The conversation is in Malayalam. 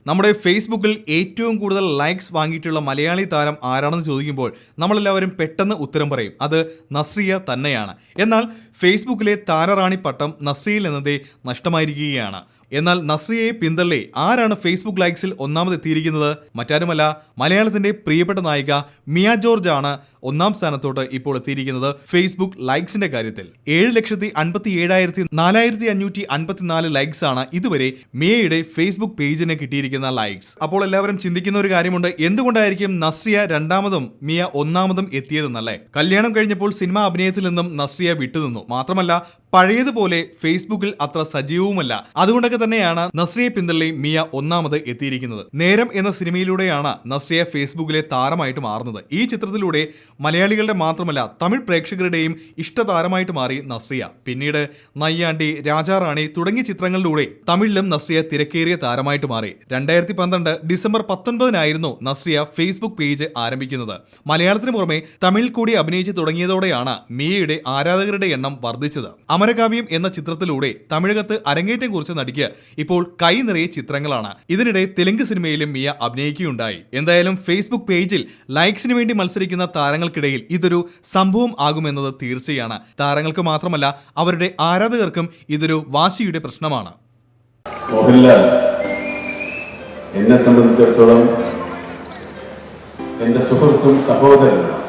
നമ്മുടെ ഫേസ്ബുക്കിൽ ഏറ്റവും കൂടുതൽ ലൈക്സ് വാങ്ങിയിട്ടുള്ള മലയാളി താരം ആരാണെന്ന് ചോദിക്കുമ്പോൾ നമ്മളെല്ലാവരും പെട്ടെന്ന് ഉത്തരം പറയും, അത് നസ്രിയ തന്നെയാണ്. എന്നാൽ ഫേസ്ബുക്കിലെ താരറാണി പട്ടം നസ്രിയയിൽ നിന്നതേ നഷ്ടമായിരിക്കുകയാണ്. എന്നാൽ നസ്രിയയെ പിന്തള്ളി ആരാണ് ഫേസ്ബുക്ക് ലൈക്സിൽ ഒന്നാമതെത്തിയിരിക്കുന്നത്? മറ്റാരുമല്ല, മലയാളത്തിന്റെ പ്രിയപ്പെട്ട നായിക മിയ ജോർജ് ആണ് ഒന്നാം സ്ഥാനത്തോട്ട് ഇപ്പോൾ എത്തിയിരിക്കുന്നത് ഫേസ്ബുക്ക് ലൈക്സിന്റെ കാര്യത്തിൽ. 7,57,454 ലൈക്സ് ആണ് ഇതുവരെ മിയയുടെ ഫേസ്ബുക്ക് പേജിന് കിട്ടിയിരിക്കുന്ന ലൈക്സ്. അപ്പോൾ എല്ലാവരും ചിന്തിക്കുന്ന ഒരു കാര്യമുണ്ട്, എന്തുകൊണ്ടായിരിക്കും നസ്രിയ രണ്ടാമതും മിയ ഒന്നാമതും എത്തിയതെന്നല്ലേ? കല്യാണം കഴിഞ്ഞപ്പോൾ സിനിമ അഭിനയത്തിൽ നിന്നും നസ്രിയ വിട്ടുനിന്നു. മാത്രമല്ല പഴയതുപോലെ ഫേസ്ബുക്കിൽ അത്ര സജീവവുമല്ല. അതുകൊണ്ടൊക്കെ തന്നെയാണ് നസ്രിയെ പിന്തള്ളി മിയ ഒന്നാമത് എത്തിയിരിക്കുന്നത്. നേരം എന്ന സിനിമയിലൂടെയാണ് നസ്രിയ ഫേസ്ബുക്കിലെ താരമായിട്ട് മാറുന്നത്. ഈ ചിത്രത്തിലൂടെ മലയാളികളുടെ മാത്രമല്ല തമിഴ് പ്രേക്ഷകരുടെയും ഇഷ്ടതാരമായിട്ട് മാറി നസ്രിയ. പിന്നീട് നയ്യാണ്ടി, രാജാറാണി തുടങ്ങിയ ചിത്രങ്ങളിലൂടെ തമിഴിലും നസ്രിയ തിരക്കേറിയ താരമായിട്ട് മാറി. 2012 ഡിസംബർ 19 നസ്രിയ ഫേസ്ബുക്ക് പേജ് ആരംഭിക്കുന്നത്. മലയാളത്തിന് പുറമെ തമിഴിൽ കൂടി അഭിനയിച്ച് തുടങ്ങിയതോടെയാണ് മിയയുടെ ആരാധകരുടെ എണ്ണം വർദ്ധിച്ചത്. അമരകാവ്യം എന്ന ചിത്രത്തിലൂടെ തമിഴകത്ത് അരങ്ങേറ്റം കുറിച്ച നടിക്ക് ഇപ്പോൾ കൈ നിറയെ ചിത്രങ്ങളാണ്. ഇതിനിടെ തെലുങ്ക് സിനിമയിലും മിയ അഭിനയിക്കുകയുണ്ടായി. എന്തായാലും ഫേസ്ബുക്ക് പേജിൽ ലൈക്സിന് വേണ്ടി മത്സരിക്കുന്ന താരങ്ങൾക്കിടയിൽ ഇതൊരു സംഭവം ആകുമെന്നത് തീർച്ചയാണ്. താരങ്ങൾക്ക് മാത്രമല്ല അവരുടെ ആരാധകർക്കും ഇതൊരു വാശിയുടെ പ്രശ്നമാണ്. മോഹൻലാൽ എന്നെ സംബന്ധിച്ചിടത്തോളം എന്റെ സുഹൃത്തും സഹോദരനുമാണ്.